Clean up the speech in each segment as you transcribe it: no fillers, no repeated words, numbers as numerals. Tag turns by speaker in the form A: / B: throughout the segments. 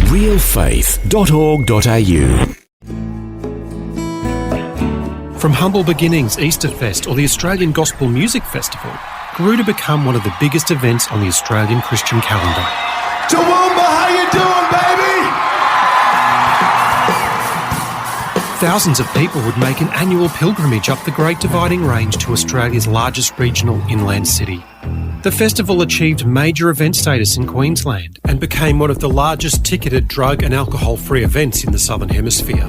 A: realfaith.org.au.
B: From humble beginnings, Easterfest, or the Australian Gospel Music Festival, grew to become one of the biggest events on the Australian Christian calendar.
C: Toowoomba, how you doing, baby?
B: Thousands of people would make an annual pilgrimage up the Great Dividing Range to Australia's largest regional inland city. The festival achieved major event status in Queensland and became one of the largest ticketed drug and alcohol-free events in the Southern Hemisphere.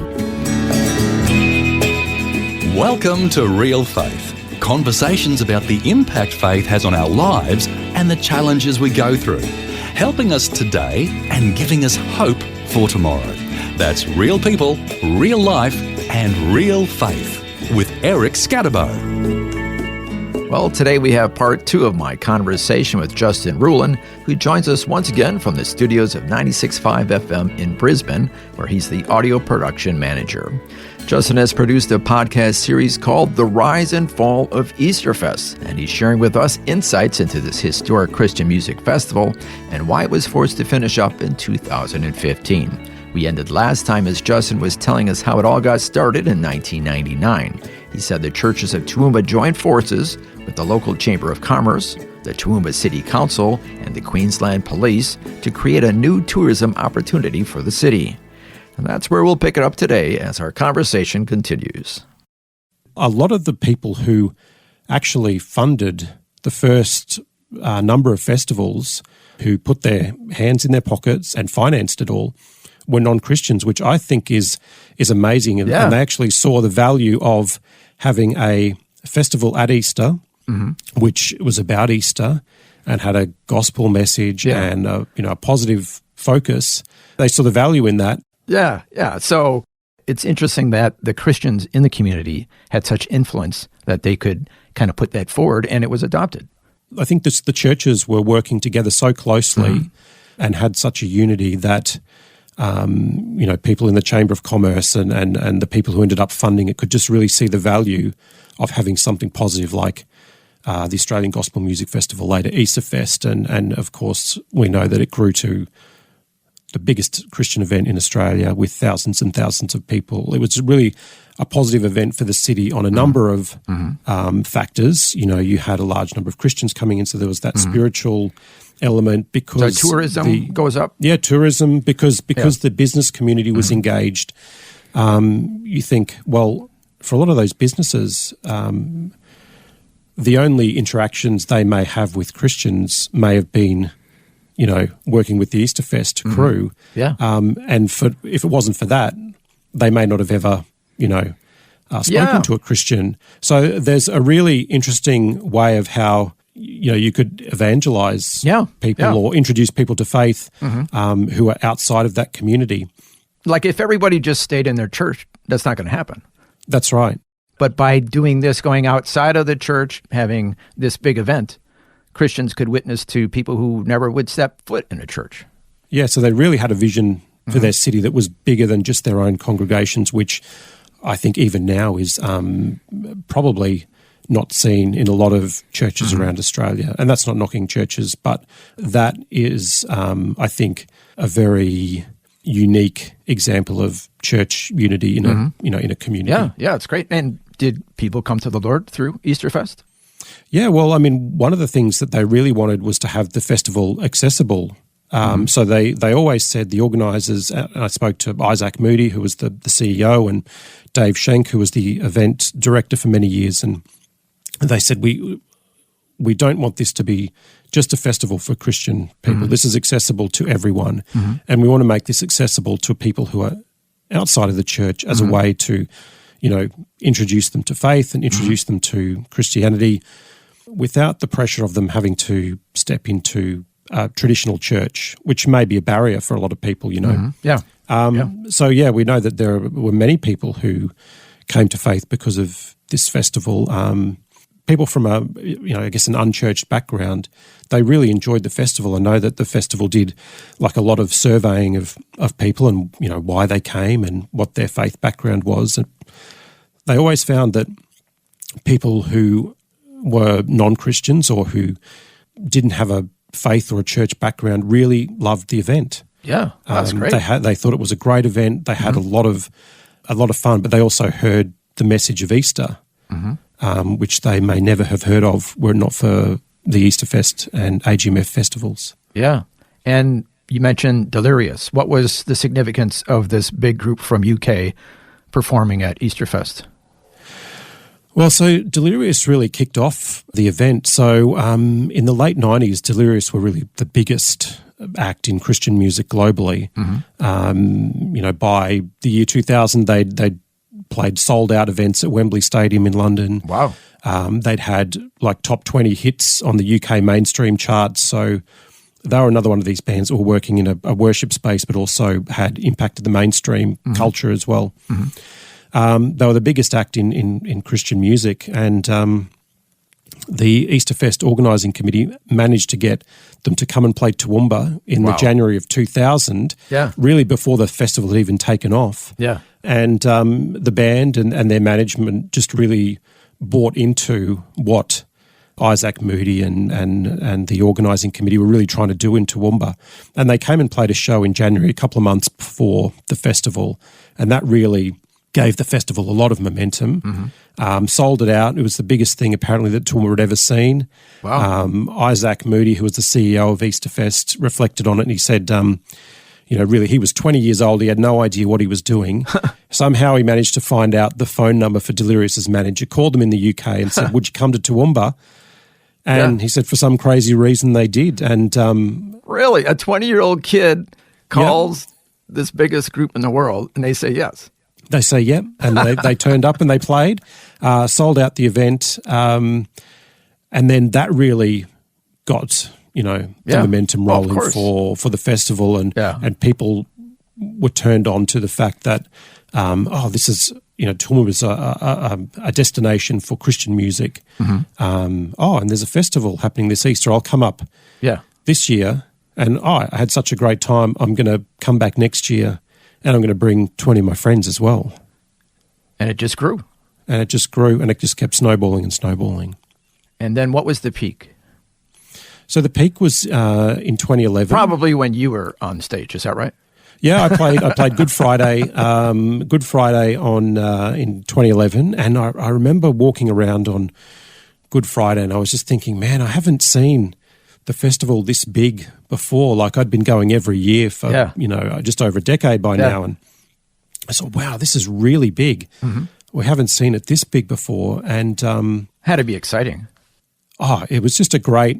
D: Welcome to Real Faith, conversations about the impact faith has on our lives and the challenges we go through, helping us today and giving us hope for tomorrow. That's real people, real life and real faith with Eric Scatterbo.
E: Well, today we have part 2 of my conversation with Justin Rouillon, who joins us once again from the studios of 96.5 FM in Brisbane, where he's the audio production manager. Justin has produced a podcast series called The Rise and Fall of Easterfest, and he's sharing with us insights into this historic Christian music festival and why it was forced to finish up in 2015. We ended last time as Justin was telling us how it all got started in 1999. He said the churches of Toowoomba joined forces with the local Chamber of Commerce, the Toowoomba City Council, and the Queensland Police to create a new tourism opportunity for the city. And that's where we'll pick it up today as our conversation continues.
B: A lot of the people who actually funded the first number of festivals, who put their hands in their pockets and financed it all, were non-Christians, which I think is amazing. And they actually saw the value of having a festival at Easter, which was about Easter and had a gospel message and a positive focus. They saw the value in that.
E: Yeah. So it's interesting that the Christians in the community had such influence that they could kind of put that forward and it was adopted.
B: I think the churches were working together so closely and had such a unity that people in the Chamber of Commerce and the people who ended up funding it could just really see the value of having something positive like the Australian Gospel Music Festival, later Easterfest, and of course we know that it grew to the biggest Christian event in Australia with thousands and thousands of people. It was really a positive event for the city on a number of factors. You had a large number of Christians coming in, so there was that spiritual element because
E: so tourism goes up.
B: Yeah, tourism because the business community was engaged. You think, well, for a lot of those businesses, the only interactions they may have with Christians may have been, working with the Easterfest crew. And if it wasn't for that, they may not have ever, spoken to a Christian. So there's a really interesting way of how you could evangelize people or introduce people to faith who are outside of that community.
E: Like if everybody just stayed in their church, that's not going to happen.
B: That's right.
E: But by doing this, going outside of the church, having this big event, Christians could witness to people who never would step foot in a church.
B: Yeah, so they really had a vision for their city that was bigger than just their own congregations, which I think even now is probably not seen in a lot of churches around Australia. And that's not knocking churches, but that is, I think, a very unique example of church unity in a in a community.
E: Yeah, it's great. And did people come to the Lord through Easterfest?
B: Yeah, well, I mean, one of the things that they really wanted was to have the festival accessible. So they always said, the organisers, and I spoke to Isaac Moody, who was the CEO, and Dave Schenk, who was the event director for many years, and they said, we don't want this to be just a festival for Christian people. This is accessible to everyone, and we want to make this accessible to people who are outside of the church as a way to, introduce them to faith and introduce them to Christianity without the pressure of them having to step into traditional church, which may be a barrier for a lot of people, So, we know that there were many people who came to faith because of this festival. People from an unchurched background, they really enjoyed the festival. I know that the festival did like a lot of surveying of people and, why they came and what their faith background was. And they always found that people who were non-Christians or who didn't have a faith or a church background really loved the event.
E: Yeah, that's great.
B: They thought it was a great event. They had a lot of fun, but they also heard the message of Easter, which they may never have heard of were it not for the Easterfest and AGMF festivals.
E: Yeah. And you mentioned Delirious. What was the significance of this big group from UK performing at Easterfest?
B: Well, so Delirious really kicked off the event. So in the late 90s, Delirious were really the biggest act in Christian music globally. By the year 2000, they'd played sold-out events at Wembley Stadium in London.
E: Wow.
B: They'd had like top 20 hits on the UK mainstream charts. So they were another one of these bands that were working in a worship space, but also had impacted the mainstream culture as well. They were the biggest act in Christian music, and the Easterfest organising committee managed to get them to come and play Toowoomba in the January of 2000, really before the festival had even taken off.
E: Yeah.
B: And the band and their management just really bought into what Isaac Moody and the organising committee were really trying to do in Toowoomba. And they came and played a show in January, a couple of months before the festival, and that really gave the festival a lot of momentum. Sold it out. It was the biggest thing apparently that Toowoomba had ever seen.
E: Wow.
B: Isaac Moody, who was the CEO of Easterfest, reflected on it, and he said, really, he was 20 years old. He had no idea what he was doing. Somehow he managed to find out the phone number for Delirious's manager, called them in the UK and said, would you come to Toowoomba? And he said for some crazy reason they did. And
E: really? A 20-year-old kid calls this biggest group in the world and they say yes.
B: They say yep, and they turned up and they played, sold out the event, and then that really got the momentum rolling for the festival, and people were turned on to the fact that this is Toowoomba is a destination for Christian music. And there's a festival happening this Easter. I'll come up this year, and I had such a great time. I'm going to come back next year. And I'm going to bring 20 of my friends as well.
E: And it just grew.
B: And it just grew, and it just kept snowballing and snowballing.
E: And then what was the peak?
B: So the peak was in 2011.
E: Probably when you were on stage, is that right?
B: Yeah, I played Good Friday. Good Friday in 2011, and I remember walking around on Good Friday, and I was just thinking, man, I haven't seen the festival this big before. Like I'd been going every year for just over a decade by now, and I thought, wow, this is really big. We haven't seen it this big before, and
E: had to be exciting.
B: It was just a great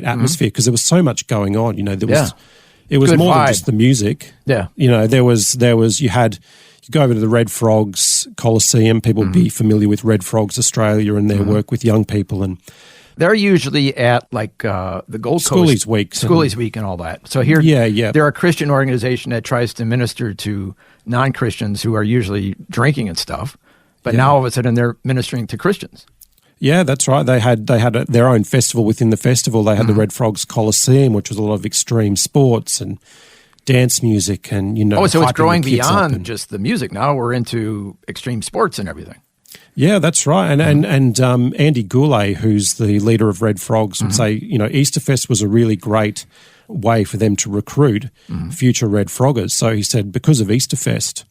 B: atmosphere because there was so much going on. It was
E: Good
B: more
E: vibe.
B: than just the music.
E: Yeah,
B: there was you go over to the Red Frogs Coliseum. People would be familiar with Red Frogs Australia and their work with young people, and
E: they're usually at like the Gold Coast. Schoolies Week and all that. So here they're a Christian organization that tries to minister to non-Christians who are usually drinking and stuff. But now all of a sudden they're ministering to Christians.
B: Yeah, that's right. They had their own festival within the festival. They had the Red Frogs Coliseum, which was a lot of extreme sports and dance music and,
E: so it's growing
B: the kids
E: beyond just the music. Now we're into extreme sports and everything.
B: Yeah, that's right. And Andy Goulet, who's the leader of Red Frogs, would say, Easterfest was a really great way for them to recruit future Red Froggers. So he said, because of Easterfest,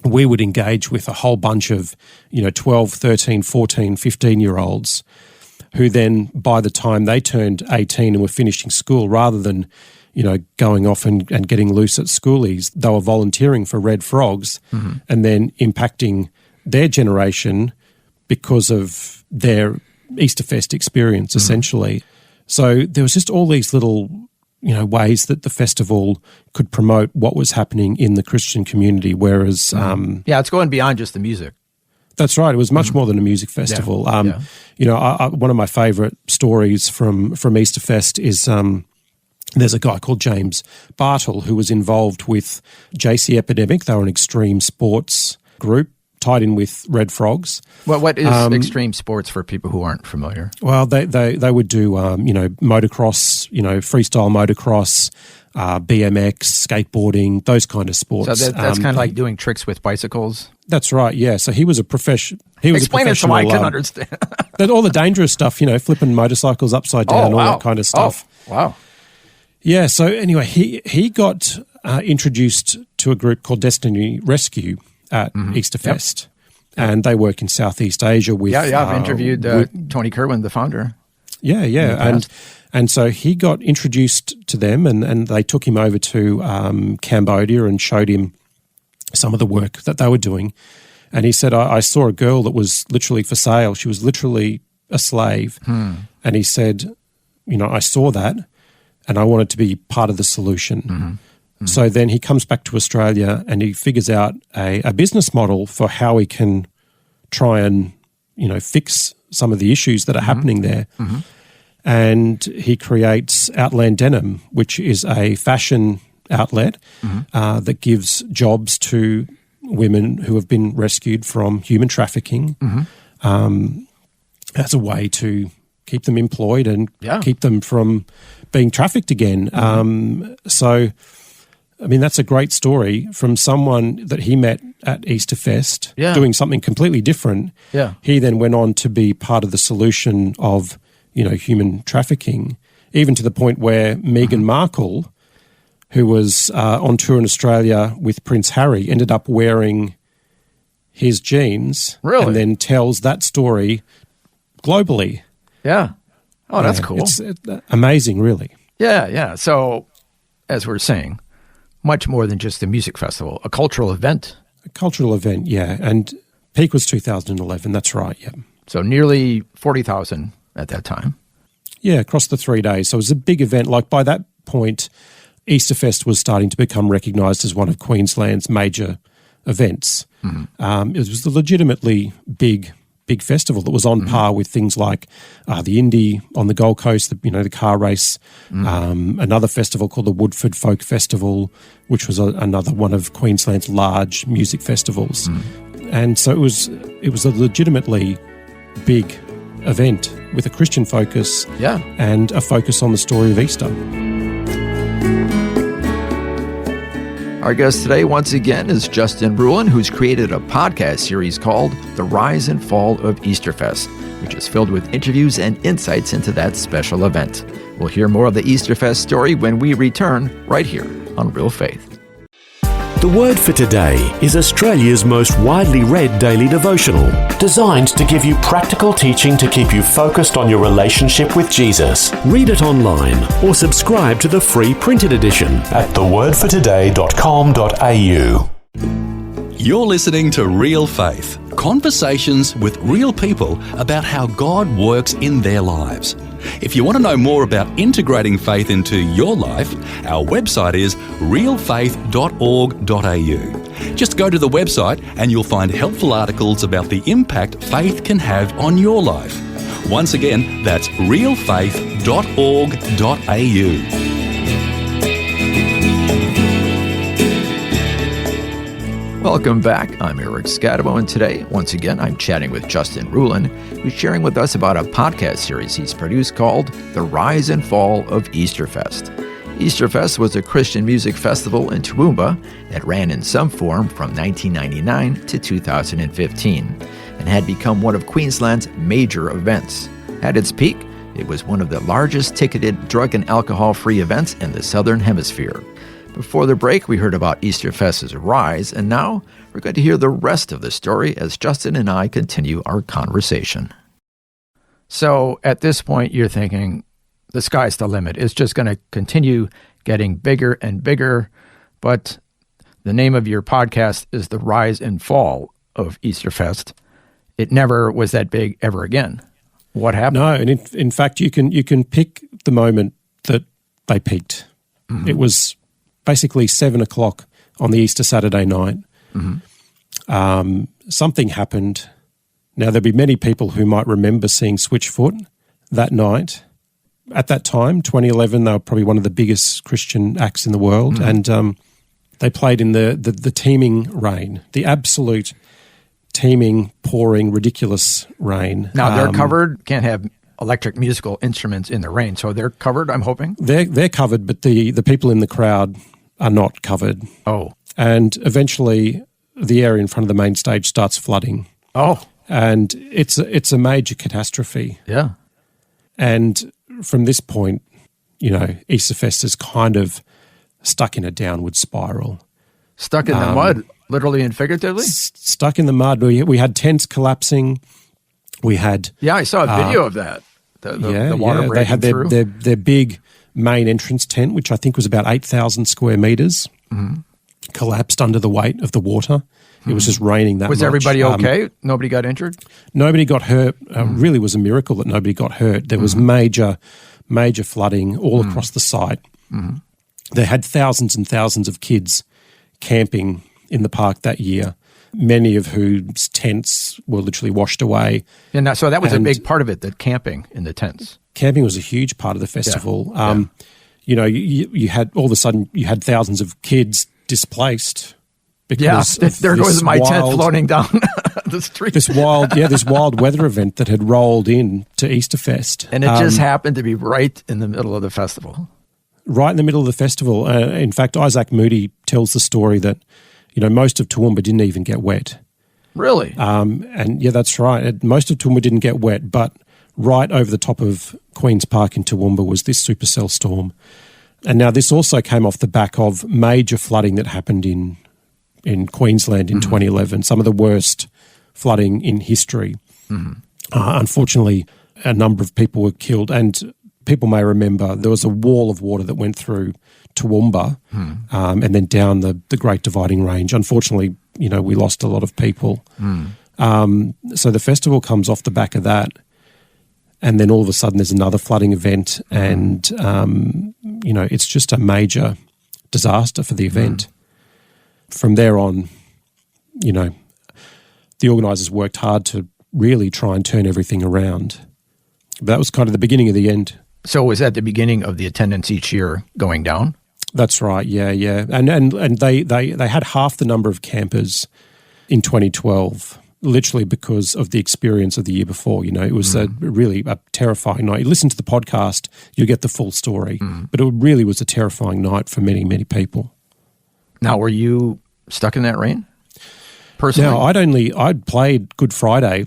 B: we would engage with a whole bunch of, 12, 13, 14, 15-year-olds who then, by the time they turned 18 and were finishing school, rather than, going off and getting loose at schoolies, they were volunteering for Red Frogs and then impacting their generation because of their Easterfest experience, essentially. So there was just all these little, ways that the festival could promote what was happening in the Christian community, whereas...
E: it's going beyond just the music.
B: That's right. It was much more than a music festival. One of my favourite stories from Easterfest is... there's a guy called James Bartle who was involved with JC Epidemic. They were an extreme sports group tied in with Red Frogs.
E: Well, what is extreme sports for people who aren't familiar?
B: Well, they would do motocross, freestyle motocross, BMX, skateboarding, those kind of sports.
E: So that's kind of like doing tricks with bicycles.
B: That's right. Yeah. So he was a professional.
E: Explain it so I can understand.
B: All the dangerous stuff, flipping motorcycles upside down, all that kind of stuff.
E: Oh, wow.
B: Yeah, so anyway, he got introduced to a group called Destiny Rescue at Easterfest, and they work in Southeast Asia with...
E: Yeah, I've interviewed Tony Kerwin, the founder.
B: Yeah, and so he got introduced to them, and they took him over to Cambodia and showed him some of the work that they were doing. And he said, I saw a girl that was literally for sale. She was literally a slave. And he said, I saw that and I wanted to be part of the solution. So then he comes back to Australia and he figures out a business model for how he can try and, fix some of the issues that are happening there. And he creates Outland Denim, which is a fashion outlet that gives jobs to women who have been rescued from human trafficking as a way to keep them employed and keep them from being trafficked again. So, I mean, that's a great story from someone that he met at Easterfest doing something completely different. He then went on to be part of the solution of, human trafficking, even to the point where Meghan Markle, who was on tour in Australia with Prince Harry, ended up wearing his jeans and then tells that story globally.
E: Yeah. Oh, that's cool.
B: It's amazing, really.
E: Yeah. So, as we're saying, much more than just a music festival, a cultural event.
B: A cultural event, yeah. And peak was 2011, that's right, yeah.
E: So nearly 40,000 at that time.
B: Yeah, across the 3 days. So it was a big event. Like by that point, Easterfest was starting to become recognised as one of Queensland's major events. It was a legitimately big festival that was on par with things like the Indy on the Gold Coast, the car race, another festival called the Woodford Folk Festival, which was another one of Queensland's large music festivals. And so it was a legitimately big event with a Christian focus and a focus on the story of Easter.
E: Our guest today, once again, is Justin Rouillon, who's created a podcast series called The Rise and Fall of Easterfest, which is filled with interviews and insights into that special event. We'll hear more of the Easterfest story when we return right here on Real Faith.
A: The Word for Today is Australia's most widely read daily devotional, designed to give you practical teaching to keep you focused on your relationship with Jesus. Read it online or subscribe to the free printed edition at thewordfortoday.com.au.
D: You're listening to Real Faith, conversations with real people about how God works in their lives. If you want to know more about integrating faith into your life, our website is realfaith.org.au. Just go to the website and you'll find helpful articles about the impact faith can have on your life. Once again, that's realfaith.org.au.
E: Welcome back. I'm Eric Scadabo, and today, once again, I'm chatting with Justin Rouillon, who's sharing with us about a podcast series he's produced called The Rise and Fall of Easterfest. Easterfest was a Christian music festival in Toowoomba that ran in some form from 1999 to 2015 and had become one of Queensland's major events. At its peak, it was one of the largest ticketed drug and alcohol-free events in the Southern Hemisphere. Before the break, we heard about Easterfest's rise, and now we're going to hear the rest of the story as Justin and I continue our conversation. So at this point, you're thinking, the sky's the limit. It's just going to continue getting bigger and bigger, but the name of your podcast is The Rise and Fall of Easterfest. It never was that big ever again. What happened?
B: No, and in fact, you can pick the moment that they peaked. It was basically 7:00 on the Easter Saturday night. Something happened. Now, there'll be many people who might remember seeing Switchfoot that night. At that time, 2011, they were probably one of the biggest Christian acts in the world, and they played in the teeming rain, the absolute teeming, pouring, ridiculous rain.
E: Now, they're covered, can't have electric musical instruments in the rain, so they're covered, I'm hoping?
B: They're covered, but the people in the crowd are not covered.
E: Oh.
B: And eventually the area in front of the main stage starts flooding.
E: Oh.
B: And it's a major catastrophe.
E: Yeah.
B: And from this point, Easterfest is kind of stuck in a downward spiral.
E: Stuck in the mud, literally and figuratively?
B: Stuck in the mud. We had tents collapsing. We had...
E: Yeah, I saw a video of that. The water breaking
B: they had
E: through.
B: their big main entrance tent, which I think was about 8,000 square metres, collapsed under the weight of the water. It was just raining that much.
E: Was everybody okay? Nobody got injured?
B: Nobody got hurt. Really was a miracle that nobody got hurt. There was major flooding all across the site. They had thousands and thousands of kids camping in the park that year, many of whose tents were literally washed away.
E: And so that was a big part of it, the camping in the tents.
B: Camping was a huge part of the festival. You had all of a sudden you had thousands of kids displaced. Because
E: there goes my tent floating down the street.
B: This wild weather event that had rolled in to Easterfest.
E: And it just happened to be right in the middle of the festival.
B: Right in the middle of the festival. In fact, Isaac Moody tells the story that, most of Toowoomba didn't even get wet.
E: Really?
B: And that's right. Most of Toowoomba didn't get wet, but right over the top of Queen's Park in Toowoomba was this supercell storm. And now this also came off the back of major flooding that happened in Queensland in 2011, some of the worst flooding in history. Unfortunately, a number of people were killed, and people may remember there was a wall of water that went through Toowoomba and then down the Great Dividing Range. Unfortunately, we lost a lot of people. So the festival comes off the back of that, and then all of a sudden there's another flooding event, and, it's just a major disaster for the event. From there on, the organisers worked hard to really try and turn everything around. But that was kind of the beginning of the end.
E: So was that the beginning of the attendance each year going down?
B: That's right, yeah. And they had half the number of campers in 2012, literally because of the experience of the year before. It was really a terrifying night. You listen to the podcast, you get the full story. But it really was a terrifying night for many, many people.
E: Now, were you stuck in that rain personally?
B: No, I'd played Good Friday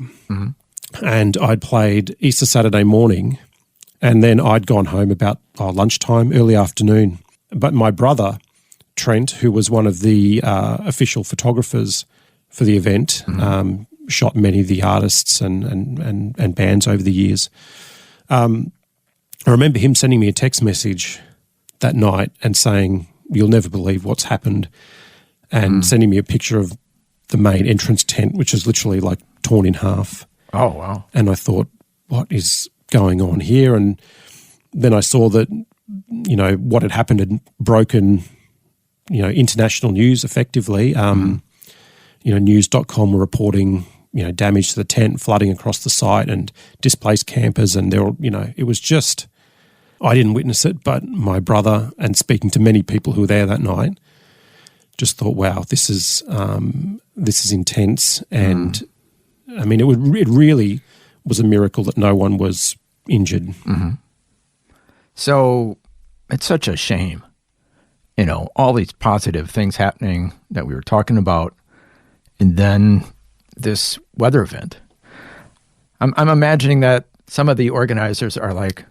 B: and I'd played Easter Saturday morning, and then I'd gone home about lunchtime, early afternoon. But my brother, Trent, who was one of the official photographers for the event, shot many of the artists and bands over the years. I remember him sending me a text message that night and saying, "You'll never believe what's happened," and sending me a picture of the main entrance tent, which is literally like torn in half.
E: Oh, wow.
B: And I thought, what is going on here? And then I saw that, what had happened had broken, international news effectively. News.com were reporting, damage to the tent, flooding across the site and displaced campers. And it was just, I didn't witness it, but my brother, and speaking to many people who were there that night, just thought, wow, this is intense. And I mean, it really was a miracle that no one was injured.
E: So it's such a shame, all these positive things happening that we were talking about, and then this weather event. I'm imagining that some of the organizers are like,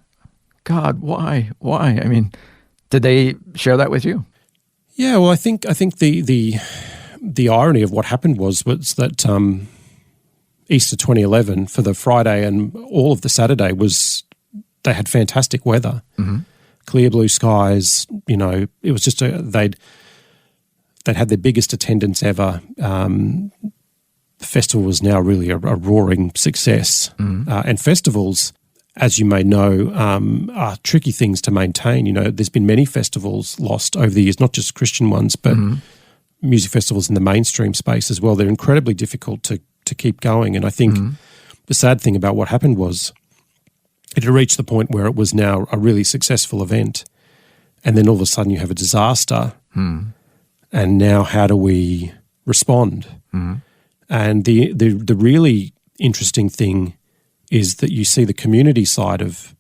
E: God, why? I mean, did they share that with you?
B: Yeah, well, I think the irony of what happened was that Easter 2011 for the Friday and all of the Saturday they had fantastic weather, clear blue skies. It was just they'd had their biggest attendance ever. The festival was now really a roaring success, and festivals, as you may know, are tricky things to maintain. There's been many festivals lost over the years, not just Christian ones, but music festivals in the mainstream space as well. They're incredibly difficult to keep going. And I think the sad thing about what happened was it had reached the point where it was now a really successful event. And then all of a sudden you have a disaster. And now how do we respond? And the really interesting thing is that you see the community side of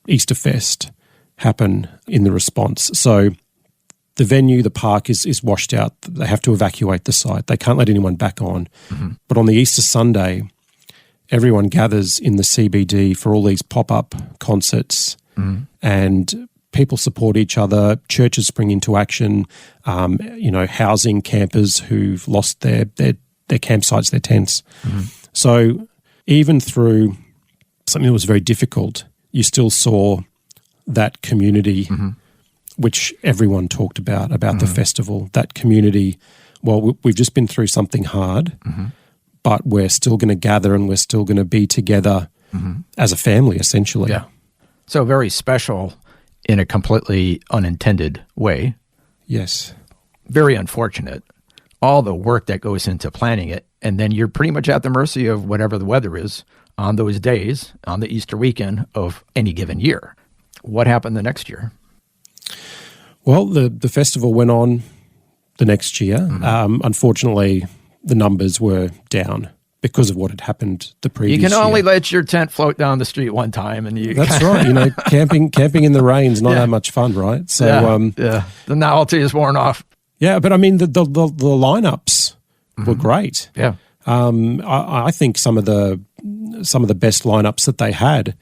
B: Easterfest happen in the response. So the venue, the park is washed out. They have to evacuate the site. They can't let anyone back on. But on the Easter Sunday, everyone gathers in the CBD for all these pop-up concerts and people support each other, churches spring into action, housing campers who've lost their campsites, their tents. Mm-hmm. So even through something that was very difficult, you still saw that community, which everyone talked about the festival, that community. Well, we've just been through something hard, but we're still going to gather and we're still going to be together as a family, essentially.
E: Yeah. So very special in a completely unintended way.
B: Yes.
E: Very unfortunate. All the work that goes into planning it, and then you're pretty much at the mercy of whatever the weather is on those days, on the Easter weekend of any given year. What happened the next year?
B: Well, the festival went on the next year. Unfortunately, the numbers were down because of what had happened the previous year.
E: You can only let your tent float down the street one time.
B: That's right. Camping in the rain's not that much fun, right? So,
E: the novelty is worn off.
B: Yeah, but I mean, the lineups were great.
E: Yeah.
B: I think some of the best lineups that they had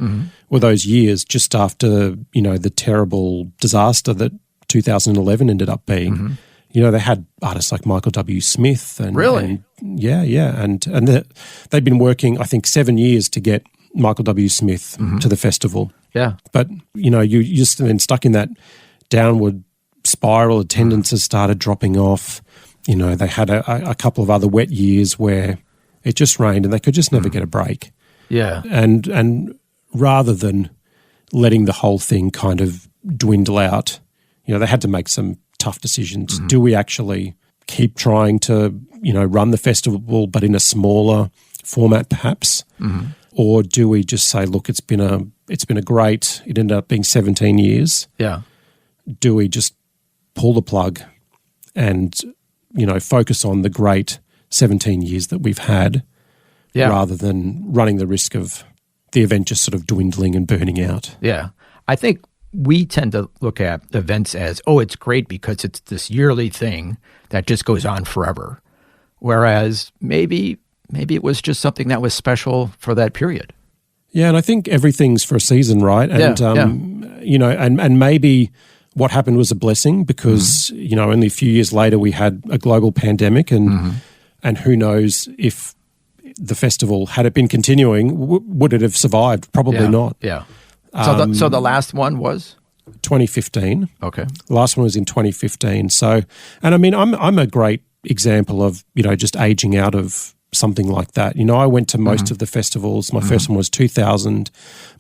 B: were those years just after, the terrible disaster that 2011 ended up being. They had artists like Michael W. Smith.
E: Really?
B: And they'd been working, I think, 7 years to get Michael W. Smith to the festival.
E: Yeah.
B: But, you're just then stuck in that downward spiral. Attendance has started dropping off. They had a couple of other wet years where it just rained and they could just never get a break.
E: Yeah.
B: And rather than letting the whole thing kind of dwindle out, they had to make some tough decisions. Do we actually keep trying to, run the festival but in a smaller format perhaps? Or do we just say, look, it ended up being 17 years.
E: Yeah.
B: Do we just pull the plug and, focus on the great 17 years that we've had rather than running the risk of the event just sort of dwindling and burning out?
E: Yeah. I think we tend to look at events as, it's great because it's this yearly thing that just goes on forever. Whereas maybe it was just something that was special for that period.
B: Yeah, and I think everything's for a season, right? And, and maybe what happened was a blessing because, only a few years later we had a global pandemic and who knows if the festival, had it been continuing, would it have survived? Probably not.
E: Yeah. So the last one was?
B: 2015.
E: Okay.
B: The last one was in 2015. So, and I mean, I'm a great example of, just aging out of something like that. I went to most of the festivals. My first one was 2000.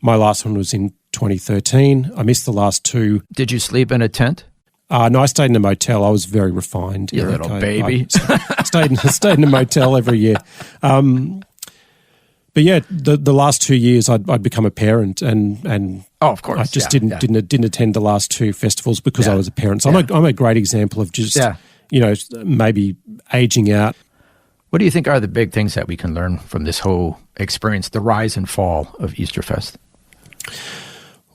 B: My last one was in 2013. I missed the last two.
E: Did you sleep in a tent?
B: No, I stayed in a motel. I was very refined.
E: You little baby.
B: I stayed in a motel every year. But yeah, the last 2 years I'd become a parent and
E: of course
B: I just didn't attend the last two festivals because I was a parent. So I'm a great example of just maybe aging out.
E: What do you think are the big things that we can learn from this whole experience, the rise and fall of Easterfest?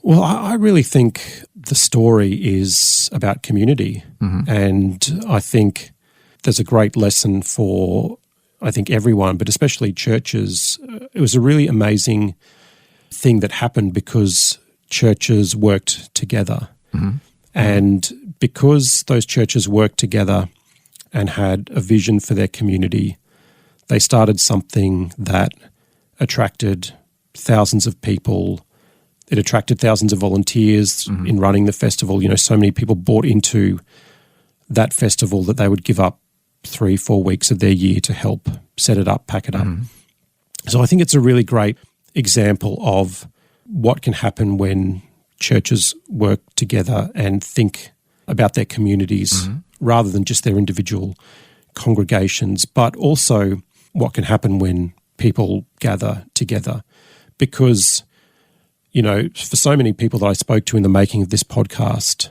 B: Well, I really think the story is about community, and I think there's a great lesson for, I think, everyone, but especially churches. It was a really amazing thing that happened because churches worked together. And because those churches worked together and had a vision for their community, they started something that attracted thousands of people. It attracted thousands of volunteers in running the festival. So many people bought into that festival that they would give up 3-4 weeks of their year to help set it up, pack it up. So I think it's a really great example of what can happen when churches work together and think about their communities rather than just their individual congregations, but also what can happen when people gather together. Because, for so many people that I spoke to in the making of this podcast,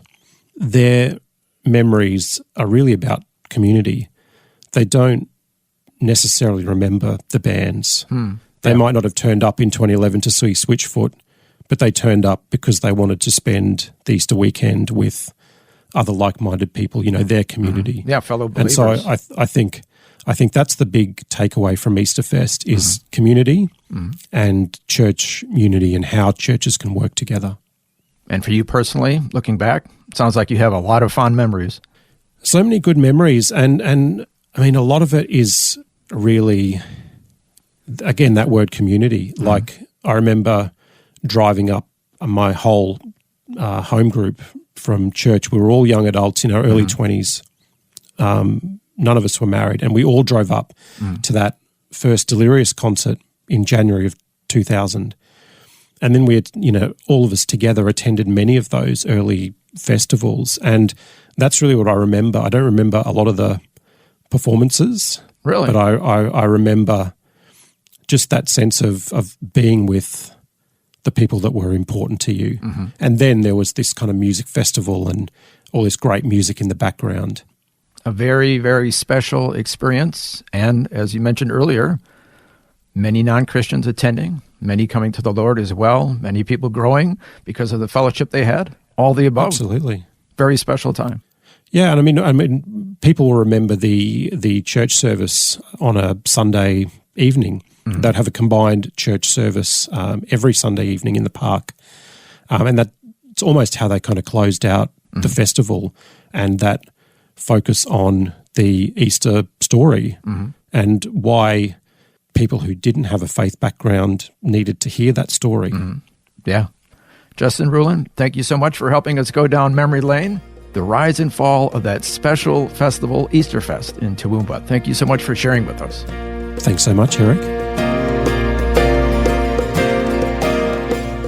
B: their memories are really about community. They don't necessarily remember the bands. They might not have turned up in 2011 to see Switchfoot, but they turned up because they wanted to spend the Easter weekend with other like-minded people, their community.
E: Yeah, fellow believers.
B: And so I think that's the big takeaway from Easterfest is community and church unity and how churches can work together.
E: And for you personally, looking back, it sounds like you have a lot of fond memories.
B: So many good memories. And I mean, a lot of it is really, again, that word community. Like, I remember driving up my whole home group from church. We were all young adults in our early 20s. None of us were married. And we all drove up to that first Delirious concert in January of 2000. And then we had, all of us together attended many of those early festivals. And that's really what I remember. I don't remember a lot of the performances.
E: Really?
B: But I remember just that sense of being with the people that were important to you. And then there was this kind of music festival and all this great music in the background.
E: A very, very special experience. And as you mentioned earlier, many non-Christians attending, many coming to the Lord as well, many people growing because of the fellowship they had, all the above.
B: Absolutely.
E: Very special time.
B: Yeah, and I mean, people will remember the church service on a Sunday evening. They'd have a combined church service every Sunday evening in the park. And that's almost how they kind of closed out the festival, and that focus on the Easter story and why people who didn't have a faith background needed to hear that story.
E: Yeah. Justin Rouillon, thank you so much for helping us go down memory lane, the rise and fall of that special festival, Easterfest in Toowoomba. Thank you so much for sharing with us.
B: Thanks so much, Eric.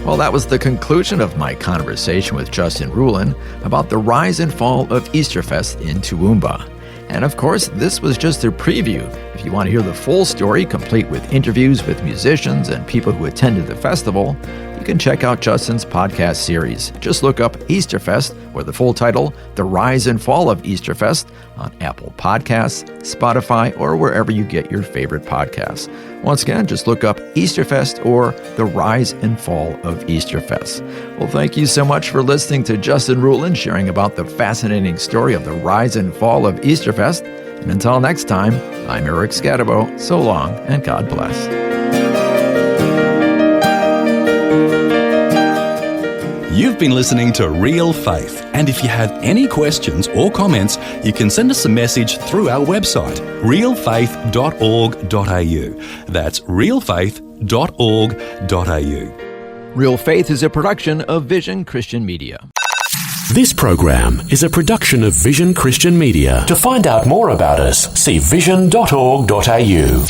E: Well, that was the conclusion of my conversation with Justin Rouillon about the rise and fall of Easterfest in Toowoomba. And of course, this was just a preview. If you want to hear the full story, complete with interviews with musicians and people who attended the festival, you can check out Justin's podcast series. Just look up Easterfest, or the full title, The Rise and Fall of Easterfest, on Apple Podcasts, Spotify, or wherever you get your favorite podcasts. Once again, just look up Easterfest or The Rise and Fall of Easterfest. Well, thank you so much for listening to Justin Rouillon sharing about the fascinating story of the rise and fall of Easterfest. And until next time, I'm Eric Scatabo. So long, and God bless.
D: You've been listening to Real Faith, and if you have any questions or comments, you can send us a message through our website, realfaith.org.au. That's realfaith.org.au.
E: Real Faith is a production of Vision Christian Media.
A: This program is a production of Vision Christian Media. To find out more about us, see vision.org.au.